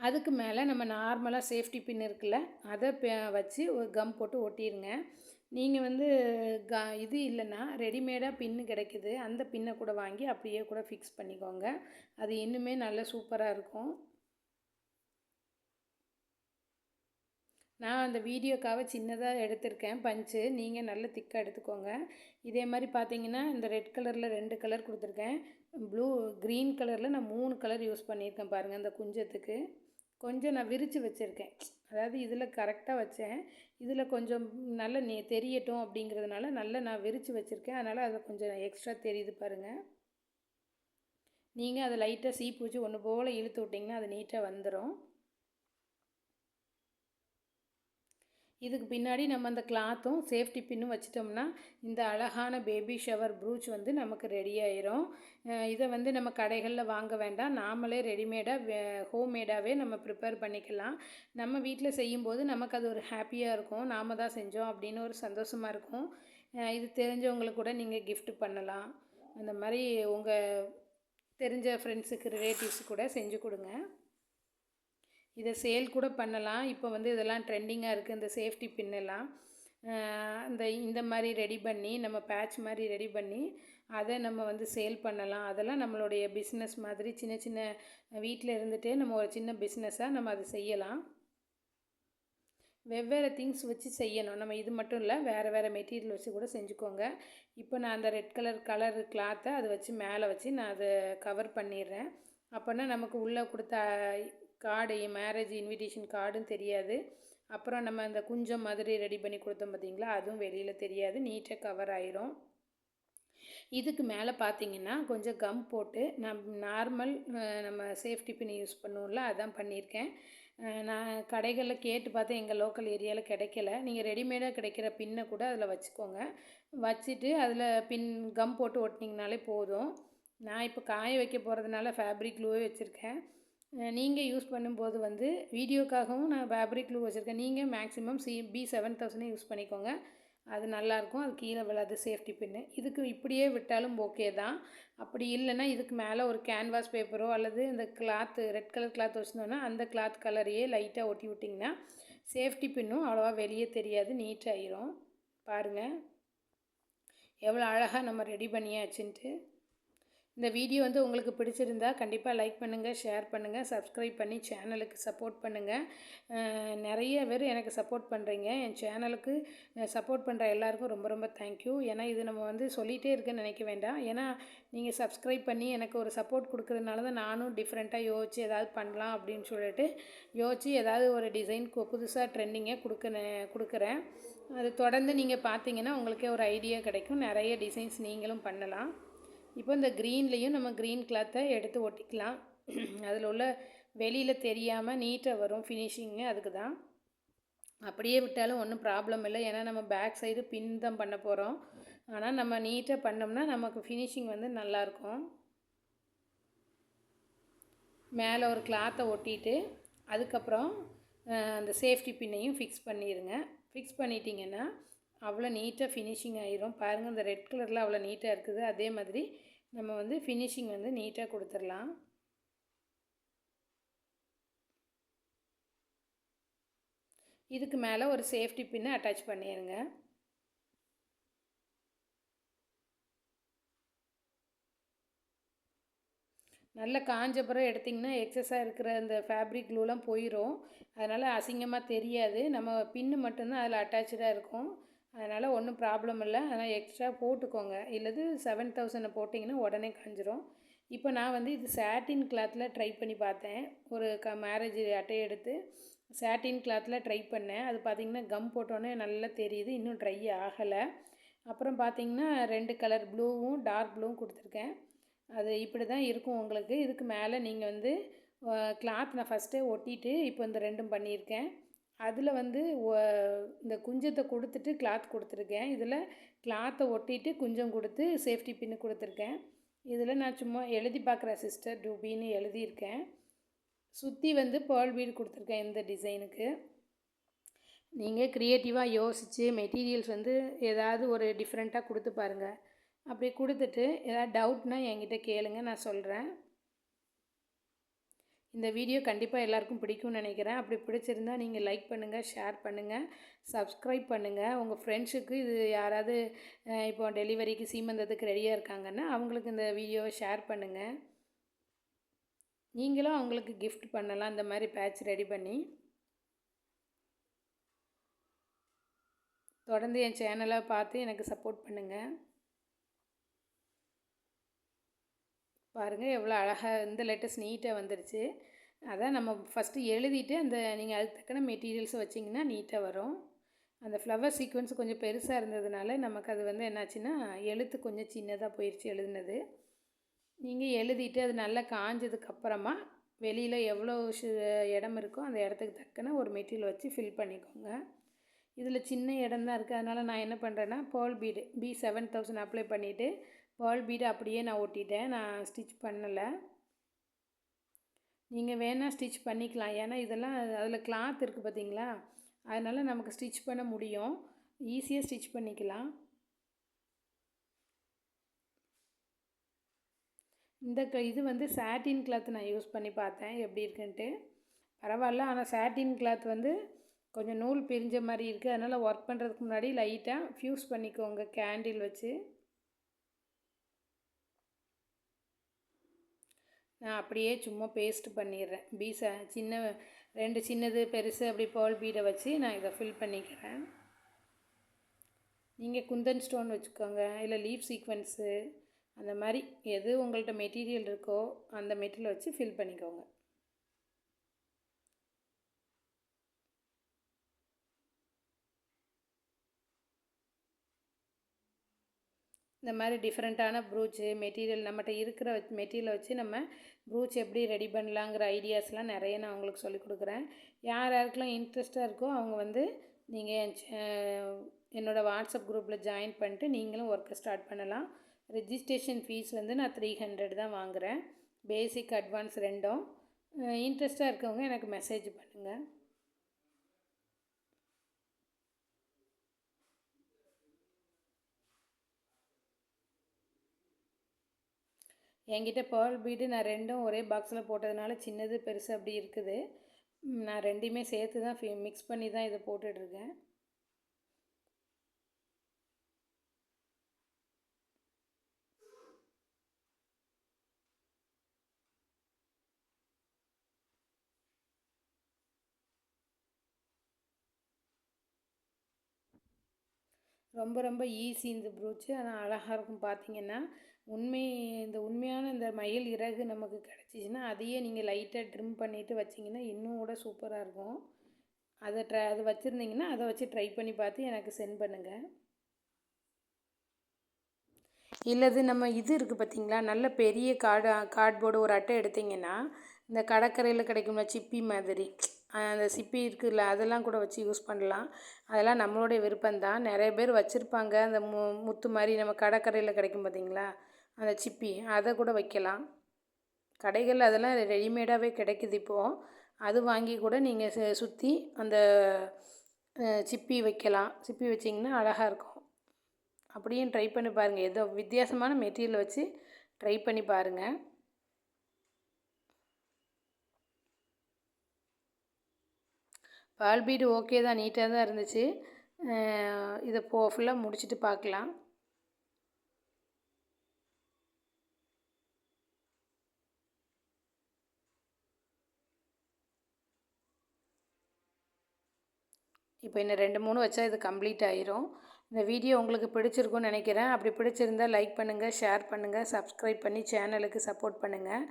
அதுக்கு மேலே நம்ம நார்மலாக சேஃப்டி பின் இருக்குல்ல, அதை வச்சு ஒரு கம் போட்டு ஒட்டிடுங்க. நீங்கள் வந்து இது இல்லைன்னா ரெடிமேடாக பின்னு கிடைக்குது, அந்த பின்னை கூட வாங்கி அப்படியே கூட ஃபிக்ஸ் பண்ணிக்கோங்க. அது இன்னுமே நல்ல சூப்பராக இருக்கும். நான் அந்த வீடியோக்காக சின்னதாக எடுத்திருக்கேன் பஞ்சு. நீங்கள் நல்ல திக்காக எடுத்துக்கோங்க. இதே மாதிரி பார்த்தீங்கன்னா இந்த ரெட் கலரில் 2 கலர் கொடுத்துருக்கேன். க்ரீன் கலரில் நான் 3 கலர் யூஸ் பண்ணியிருக்கேன் பாருங்கள். அந்த குஞ்சத்துக்கு கொஞ்சம் நான் விரித்து வச்சுருக்கேன். அதாவது இதில் கரெக்டாக வச்சேன். இதில் கொஞ்சம் நல்ல தெரியட்டும் அப்படிங்கிறதுனால நல்லா நான் விரித்து வச்சுருக்கேன். அதனால் அதில் கொஞ்சம் எக்ஸ்ட்ரா தெரியுது பாருங்கள். நீங்கள் அதை லைட்டாக சீப்பு வச்சு ஒன்று போல் இழுத்து விட்டிங்கன்னா அது நீட்டாக வந்துடும். இதுக்கு பின்னாடி நம்ம அந்த கிளாத்தும் சேஃப்டி பின்னும் வச்சிட்டோம்னா இந்த அழகான பேபி ஷவர் ப்ரூச் வந்து நமக்கு ரெடி ஆயிரும். இதை வந்து நம்ம கடைகளில் வாங்க வேண்டாம். நாமளே ரெடிமேடாக ஹோம்மேடாகவே நம்ம ப்ரிப்பேர் பண்ணிக்கலாம். நம்ம வீட்டில் செய்யும்போது நமக்கு அது ஒரு ஹாப்பியாக இருக்கும். நாம் தான் செஞ்சோம் அப்படின்னு ஒரு சந்தோஷமாக இருக்கும். இது தெரிஞ்சவங்களுக்கு கூட நீங்கள் கிஃப்ட் பண்ணலாம். அந்த மாதிரி உங்கள் தெரிஞ்ச ஃப்ரெண்ட்ஸுக்கு ரிலேட்டிவ்ஸு கூட செஞ்சு கொடுங்க. இதை சேல் கூட பண்ணலாம். இப்போ வந்து இதெல்லாம் ட்ரெண்டிங்காக இருக்குது. இந்த சேஃப்டி பின்னெல்லாம் இந்த மாதிரி ரெடி பண்ணி நம்ம பேட்ச் மாதிரி ரெடி பண்ணி அதை நம்ம வந்து சேல் பண்ணலாம். அதெல்லாம் நம்மளுடைய பிஸ்னஸ் மாதிரி சின்ன சின்ன வீட்டில் இருந்துகிட்டே நம்ம ஒரு சின்ன பிஸ்னஸாக நம்ம அதை செய்யலாம். வெவ்வேறு திங்ஸ் வச்சு செய்யணும். நம்ம இது மட்டும் இல்லை, வேறு மெட்டீரியல் வச்சு கூட செஞ்சுக்கோங்க. இப்போ நான் அந்த ரெட் கலர் கிளாத்தை அதை வச்சு மேலே வச்சு நான் அதை கவர் பண்ணிடுறேன். அப்போனா நமக்கு உள்ளே கொடுத்த கார்டு, மேரேஜ் இன்விடேஷன் கார்டும் தெரியாது. அப்புறம் நம்ம அந்த குஞ்சம் மாதிரி ரெடி பண்ணி கொடுத்தோம் பார்த்திங்களா, அதுவும் வெளியில் தெரியாது. நீட்டாக கவர் ஆயிரும். இதுக்கு மேலே பார்த்திங்கன்னா கொஞ்சம் கம் போட்டு நார்மல் நம்ம சேஃப்டி பின் யூஸ் பண்ணுவோம்ல, அதான் பண்ணியிருக்கேன். நான் கடைகளில் கேட்டு பார்த்தேன், எங்கள் லோக்கல் ஏரியாவில் கிடைக்கல. நீங்கள் ரெடிமேடாக கிடைக்கிற பின்னை கூட அதில் வச்சுக்கோங்க. வச்சுட்டு அதில் கம் போட்டு ஒட்டினீங்கனாலே போதும். நான் இப்போ காய வைக்க போகிறதுனால ஃபேப்ரிக் க்ளூவே வச்சுருக்கேன். நீங்கள் யூஸ் பண்ணும்போது வந்து வீடியோக்காகவும் நான் ஃபேப்ரிக் க்ளூ வச்சுருக்கேன். நீங்கள் மேக்ஸிமம் B7000 யூஸ் பண்ணிக்கோங்க. அது நல்லாயிருக்கும். அது கீழே விழாது சேஃப்டி பின்னு. இதுக்கு இப்படியே விட்டாலும் ஓகே தான். அப்படி இல்லைன்னா இதுக்கு மேலே ஒரு கேன்வாஸ் பேப்பரோ அல்லது இந்த கிளாத்து ரெட் கலர் கிளாத் வச்சுருந்தோன்னா அந்த கிளாத் கலரையே லைட்டாக ஒட்டி விட்டிங்கன்னா சேஃப்டி பின்னும் அவ்வளோவா வெளியே தெரியாது, நீட்டாகிரும். பாருங்கள் எவ்வளோ அழகாக நம்ம ரெடி பண்ணியாச்சுன்ட்டு. இந்த வீடியோ வந்து உங்களுக்கு பிடிச்சிருந்தா கண்டிப்பாக லைக் பண்ணுங்கள், ஷேர் பண்ணுங்கள், சப்ஸ்கிரைப் பண்ணி சேனலுக்கு சப்போர்ட் பண்ணுங்கள். நிறைய பேர் எனக்கு சப்போர்ட் பண்ணுறீங்க. என் சேனலுக்கு சப்போர்ட் பண்ணுற எல்லாருக்கும் ரொம்ப ரொம்ப தேங்க்யூ. ஏன்னா இது நம்ம வந்து சொல்லிகிட்டே இருக்கேன்னு நினைக்க வேண்டாம். ஏன்னா நீங்கள் சப்ஸ்கிரைப் பண்ணி எனக்கு ஒரு சப்போர்ட் கொடுக்குறதுனால தான் நானும் டிஃப்ரெண்ட்டாக யோசித்து ஏதாவது பண்ணலாம் அப்படின்னு சொல்லிட்டு யோசித்து ஏதாவது ஒரு டிசைன் புதுசாக ட்ரெண்டிங்காக கொடுக்குறேன். அது தொடர்ந்து நீங்கள் பார்த்தீங்கன்னா உங்களுக்கே ஒரு ஐடியா கிடைக்கும். நிறைய டிசைன்ஸ் நீங்களும் பண்ணலாம். இப்போ இந்த க்ரீன்லேயும் நம்ம க்ரீன் கிளாத்தை எடுத்து ஒட்டிக்கலாம். அதில் உள்ள வெளியில் தெரியாமல் நீட்டாக வரும் ஃபினிஷிங்கு. அதுக்கு தான். அப்படியே விட்டாலும் ஒன்றும் ப்ராப்ளம் இல்லை. ஏன்னா நம்ம பேக் சைடு பின் தான் பண்ண போகிறோம். ஆனால் நம்ம நீட்டாக பண்ணோம்னா நமக்கு ஃபினிஷிங் வந்து நல்லாயிருக்கும். மேலே ஒரு கிளாத்தை ஒட்டிட்டு அதுக்கப்புறம் அந்த சேஃப்டி பின்னையும் ஃபிக்ஸ் பண்ணிடுங்க. ஃபிக்ஸ் பண்ணிட்டீங்கன்னா அவ்வளோ நீட்டாக ஃபினிஷிங் ஆயிரும். பாருங்கள் இந்த ரெட் கலரில் அவ்வளோ நீட்டாக இருக்குது. அதே மாதிரி நம்ம வந்து ஃபினிஷிங் வந்து நீட்டாக கொடுத்துடலாம். இதுக்கு மேலே ஒரு சேஃப்டி பின்னை அட்டாச் பண்ணிடுங்க. நல்ல காஞ்சப்புறம் எடுத்திங்கன்னா எக்ஸஸாக இருக்கிற அந்த ஃபேப்ரிக் க்ளூலாம் போயிடும். அதனால் அசிங்கமாக தெரியாது. நம்ம பின்னு மட்டும்தான் அதில் அட்டாச்சாக இருக்கும். அதனால் ஒன்றும் ப்ராப்ளம் இல்லை. ஆனால் எக்ஸ்ட்ரா போட்டுக்கோங்க. இல்லது 7000 போட்டிங்கன்னா உடனே காஞ்சிரும். இப்போ நான் வந்து இது சாட்டின் கிளாத்தில் ட்ரை பண்ணி பார்த்தேன். ஒரு மேரேஜ் அட்டையை எடுத்து சாட்டின் கிளாத்தில் ட்ரை பண்ணேன். அது பார்த்திங்கன்னா கம் போட்டோன்னே நல்லா தெரியுது. இன்னும் ட்ரை ஆகலை. அப்புறம் பார்த்திங்கன்னா 2 கலர் ப்ளூவும் டார்க் ப்ளூவும் கொடுத்துருக்கேன். அது இப்படி தான் இருக்கும் உங்களுக்கு. இதுக்கு மேலே நீங்கள் வந்து கிளாத் நான் ஃபஸ்ட்டே ஒட்டிட்டு இப்போ இந்த 2ம் பண்ணியிருக்கேன். அதில் வந்து இந்த குஞ்சத்தை கொடுத்துட்டு கிளாத் கொடுத்துருக்கேன். இதில் கிளாத்தை ஒட்டிட்டு குஞ்சம் கொடுத்து சேஃப்டி பின்னு கொடுத்துருக்கேன். இதில் நான் சும்மா எழுதி பார்க்குறேன் சிஸ்டர் டூபின்னு எழுதியிருக்கேன். சுற்றி வந்து பேர்ல் பீட் கொடுத்துருக்கேன் இந்த டிசைனுக்கு. நீங்கள் க்ரியேட்டிவாக யோசித்து மெட்டீரியல்ஸ் வந்து ஏதாவது ஒரு டிஃப்ரெண்ட்டாக கொடுத்து பாருங்கள். அப்படி கொடுத்துட்டு ஏதாவது டவுட்னால் என்கிட்ட கேளுங்க, நான் சொல்கிறேன். இந்த வீடியோ கண்டிப்பாக எல்லாருக்கும் பிடிக்கும்னு நினைக்கிறேன். அப்படி பிடிச்சிருந்தா நீங்கள் லைக் பண்ணுங்கள், ஷேர் பண்ணுங்கள், சப்ஸ்கிரைப் பண்ணுங்கள். உங்கள் ஃப்ரெண்ட்ஸுக்கு இது யாராவது இப்போ டெலிவரிக்கு சீமந்தத்துக்கு ரெடியாக இருக்காங்கன்னா அவங்களுக்கு இந்த வீடியோவை ஷேர் பண்ணுங்கள். நீங்களும் அவங்களுக்கு கிஃப்ட் பண்ணலாம் இந்த மாதிரி பேட்ச் ரெடி பண்ணி. தொடர்ந்து என் சேனலை பார்த்து எனக்கு சப்போர்ட் பண்ணுங்கள். பாருங்கள் எவ்வளோ அழகாக இந்த லெட்டர்ஸ் நீட்டாக வந்துருச்சு. அதான் நம்ம ஃபஸ்ட்டு எழுதிட்டு நீங்கள் அதுக்கு தக்கன மெட்டீரியல்ஸை வச்சிங்கன்னா நீட்டாக வரும். அந்த ஃப்ளவர் சீக்வன்ஸ் கொஞ்சம் பெருசாக இருந்ததுனால நமக்கு அது என்னாச்சுன்னா எழுத்து கொஞ்சம் சின்னதாக போயிடுச்சு எழுதுனது. நீங்கள் எழுதிட்டு அது நல்லா காஞ்சதுக்கப்புறமா வெளியில் எவ்வளோ இடம் இருக்கோ அந்த இடத்துக்கு தக்கன ஒரு மெட்டீரியல் வச்சு ஃபில் பண்ணிக்கோங்க. இதில் சின்ன இடம் தான் இருக்குது. அதனால் நான் என்ன பண்ணுறேன்னா பேர்ல் பீடு B7000 அப்ளை பண்ணிவிட்டு பேர்ல் பீடு அப்படியே நான் ஒட்டிட்டேன். நான் ஸ்டிச் பண்ணலை. நீங்கள் வேணால் ஸ்டிச் பண்ணிக்கலாம். ஏன்னா இதெல்லாம் அதில் கிளாத் இருக்குது பார்த்தீங்களா, அதனால் நமக்கு ஸ்டிச் பண்ண முடியும், ஈஸியாக ஸ்டிச் பண்ணிக்கலாம். இது சாட்டின் கிளாத் நான் யூஸ் பண்ணி பார்த்தேன் எப்படி இருக்குன்ட்டு. பரவாயில்ல. ஆனால் சாட்டின் கிளாத் கொஞ்சம் நூல் பிரிஞ்ச மாதிரி இருக்குது. அதனால் ஒர்க் பண்ணுறதுக்கு முன்னாடி லைட்டாக ஃப்யூஸ் பண்ணிக்கோங்க கேண்டில் வச்சு. நான் அப்படியே சும்மா பேஸ்ட் பண்ணிடுறேன். சின்ன 2 சின்னது பெருசு அப்படி பேர்ல் பீடை வச்சு நான் இதை ஃபில் பண்ணிக்கிறேன். நீங்கள் குந்தன் ஸ்டோன் வச்சுக்கோங்க, இல்லை லீஃப் சீக்வன்ஸு, அந்த மாதிரி எது உங்கள்கிட்ட மெட்டீரியல் இருக்கோ அந்த மெட்டீரியல் வச்சு ஃபில் பண்ணிக்கோங்க. இந்த மாதிரி டிஃப்ரெண்ட்டான ப்ரூச்சு மெட்டீரியல் நம்மகிட்ட இருக்கிற மெட்டீரியலை வச்சு நம்ம ப்ரூச் எப்படி ரெடி பண்ணலாங்கிற ஐடியாஸ்லாம் நிறைய நான் உங்களுக்கு சொல்லிக் கொடுக்குறேன். யார் யாருக்கெல்லாம் இன்ட்ரெஸ்ட்டாக இருக்கோ அவங்க நீங்கள் என்னோடய வாட்ஸ்அப் குரூப்பில் ஜாயின் பண்ணிட்டு நீங்களும் ஒர்க்கை ஸ்டார்ட் பண்ணலாம். ரெஜிஸ்ட்ரேஷன் ஃபீஸ் நான் 300 தான் வாங்குகிறேன். பேசிக் அட்வான்ஸ் ரெண்டும். இன்ட்ரெஸ்ட்டாக இருக்கவங்க எனக்கு மெசேஜ் பண்ணுங்கள். என்கிட்ட பேர்ல் பீடு நான் ரெண்டும் ஒரே பாக்ஸில் போட்டதுனால சின்னது பெருசு அப்படி இருக்குது. நான் ரெண்டையுமே சேர்த்து தான் மிக்ஸ் பண்ணி தான் இதை போட்டுட்ருக்கேன். ரொம்ப ரொம்ப ஈஸி இந்த ப்ரூச்சு. ஆனால் அழகாக இருக்கும். பார்த்தீங்கன்னா உண்மையான இந்த மயில் இறகு நமக்கு கிடச்சிச்சின்னா அதையே நீங்கள் லைட்டாக ட்ரிம் பண்ணிவிட்டு வச்சிங்கன்னா இன்னும் கூட சூப்பராக இருக்கும். அது வச்சுருந்தீங்கன்னா அதை வச்சு ட்ரை பண்ணி பார்த்து எனக்கு சென்ட் பண்ணுங்கள். இல்லது நம்ம இது இருக்குது பார்த்தீங்களா, நல்ல பெரிய கார்ட்போர்டு ஒரு அட்டை எடுத்திங்கன்னா இந்த கடற்கரையில் கிடைக்கும்ல சிப்பி மாதிரி, அந்த சிப்பி இருக்குதுல்ல, அதெல்லாம் கூட வச்சு யூஸ் பண்ணலாம். அதெல்லாம் நம்மளுடைய விருப்பம்தான். நிறைய பேர் வச்சுருப்பாங்க அந்த முத்து மாதிரி நம்ம கடற்கரையில் கிடைக்கும் பார்த்தீங்களா அந்த சிப்பி, அதை கூட வைக்கலாம். கடைகளில் அதெல்லாம் ரெடிமேடாகவே கிடைக்குது இப்போது. அது வாங்கி கூட நீங்கள் சுற்றி அந்த சிப்பி வைக்கலாம். சிப்பி வச்சிங்கன்னா அழகாக இருக்கும். அப்படியும் ட்ரை பண்ணி பாருங்கள். ஏதோ வித்தியாசமான மெட்டீரியல் வச்சு ட்ரை பண்ணி பாருங்கள். பால் பீடு ஓகே தான், நீட்டாக தான் இருந்துச்சு. இதை ஃபுல்லாக முடிச்சுட்டு பார்க்கலாம். இப்போ இன்னும் 2-3 வச்சா இது கம்ப்ளீட் ஆயிரும். இந்த வீடியோ உங்களுக்கு பிடிச்சிருக்குன்னு நினைக்கிறேன். அப்படி பிடிச்சிருந்தால் லைக் பண்ணுங்கள், ஷேர் பண்ணுங்கள், சப்ஸ்கிரைப் பண்ணி சேனலுக்கு சப்போர்ட் பண்ணுங்கள்.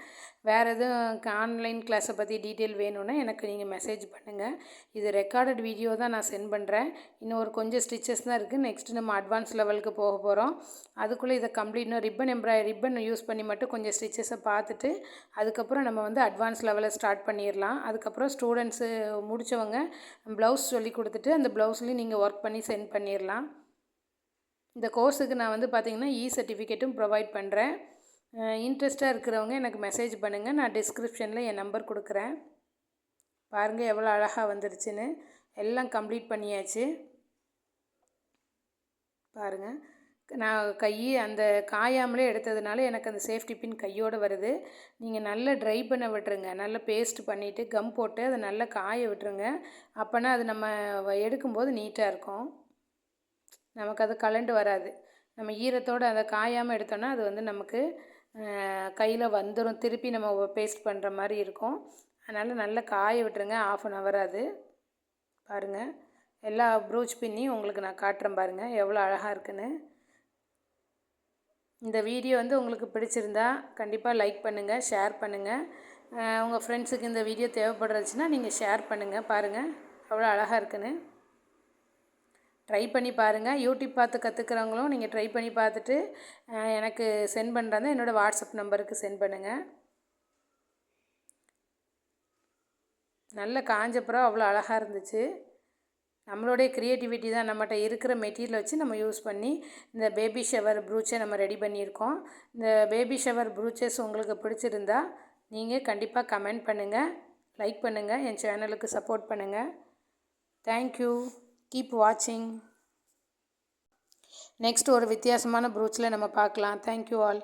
வேறு எதுவும் ஆன்லைன் கிளாஸை பற்றி டீட்டெயில் வேணும்னா எனக்கு நீங்கள் மெசேஜ் பண்ணுங்கள். இது ரெக்கார்டட் வீடியோ தான் நான் சென்ட் பண்ணுறேன். இன்னும் கொஞ்சம் ஸ்டிச்சஸ் தான் இருக்குது. நெக்ஸ்ட்டு நம்ம அட்வான்ஸ் லெவலுக்கு போக போகிறோம். அதுக்குள்ளே இதை கம்ப்ளீட்னா ரிப்பன் யூஸ் பண்ணி மட்டும் கொஞ்சம் ஸ்டிச்சஸை பார்த்துட்டு அதுக்கப்புறம் நம்ம அட்வான்ஸ் லெவலை ஸ்டார்ட் பண்ணிடலாம். அதுக்கப்புறம் ஸ்டூடெண்ட்ஸு முடித்தவங்க ப்ளவுஸ் சொல்லி கொடுத்துட்டு அந்த ப்ளவுஸ்லேயும் நீங்கள் ஒர்க் பண்ணி சென்ட் பண்ணிடலாம். இந்த கோர்ஸுக்கு நான் பார்த்திங்கன்னா சர்டிஃபிகேட்டும் ப்ரொவைட் பண்ணுறேன். இன்ட்ரெஸ்ட்டாக இருக்கிறவங்க எனக்கு மெசேஜ் பண்ணுங்கள். நான் டிஸ்கிரிப்ஷனில் என் நம்பர் கொடுக்குறேன். பாருங்கள் எவ்வளோ அழகாக வந்துருச்சுன்னு. எல்லாம் கம்ப்ளீட் பண்ணியாச்சு. பாருங்கள், நான் அந்த காயாமலே எடுத்ததுனால எனக்கு அந்த சேஃப்டி பின் கையோடு வருது. நீங்கள் நல்லா ட்ரை பண்ண விட்டுருங்க. நல்லா பேஸ்ட் பண்ணிவிட்டு கம் போட்டு அதை நல்லா காய விட்டுருங்க. அப்போனா அது நம்ம எடுக்கும்போது நீட்டாக இருக்கும். நமக்கு அது கலண்டு வராது. நம்ம ஈரத்தோடு அதை காயாமல் எடுத்தோன்னா அது நமக்கு கையில் வந்துடும். திருப்பி நம்ம பேஸ்ட் பண்ணுற மாதிரி இருக்கும். அதனால் நல்லா காய விட்டுருங்க. 1/2 hour அது. பாருங்கள் எல்லா ப்ரூச் பின்னி உங்களுக்கு நான் காட்டுறேன் பாருங்கள் எவ்வளோ அழகாக இருக்குன்னு. இந்த வீடியோ வந்து உங்களுக்கு பிடிச்சிருந்தா கண்டிப்பாக லைக் பண்ணுங்கள், ஷேர் பண்ணுங்கள். உங்கள் ஃப்ரெண்ட்ஸுக்கு இந்த வீடியோ தேவைப்படுறதுச்சுன்னா நீங்கள் ஷேர் பண்ணுங்கள். பாருங்கள் அவ்வளோ அழகாக இருக்குன்னு. ட்ரை பண்ணி பாருங்கள். யூடியூப் பார்த்து கற்றுக்கிறவங்களும் நீங்கள் ட்ரை பண்ணி பார்த்துட்டு எனக்கு சென்ட் பண்ணுறாங்க. என்னோடய வாட்ஸ்அப் நம்பருக்கு சென்ட் பண்ணுங்கள். நல்ல காஞ்சப்புறம் அவ்வளோ அழகாக இருந்துச்சு. நம்மளுடைய க்ரியேட்டிவிட்டி தான். நம்மகிட்ட இருக்கிற மெட்டீரியல் வச்சு நம்ம யூஸ் பண்ணி இந்த பேபி ஷவர் ப்ரூச்சை நம்ம ரெடி பண்ணியிருக்கோம். இந்த பேபி ஷவர் ப்ரூச்சஸ் உங்களுக்கு பிடிச்சிருந்தா நீங்கள் கண்டிப்பாக கமெண்ட் பண்ணுங்கள், லைக் பண்ணுங்கள், என் சேனலுக்கு சப்போர்ட் பண்ணுங்கள். தேங்க்யூ. கீப் வாட்சிங். நெக்ஸ்ட் ஒரு வித்தியாசமான ப்ரூச்சில் நம்ம பார்க்கலாம். Thank you all.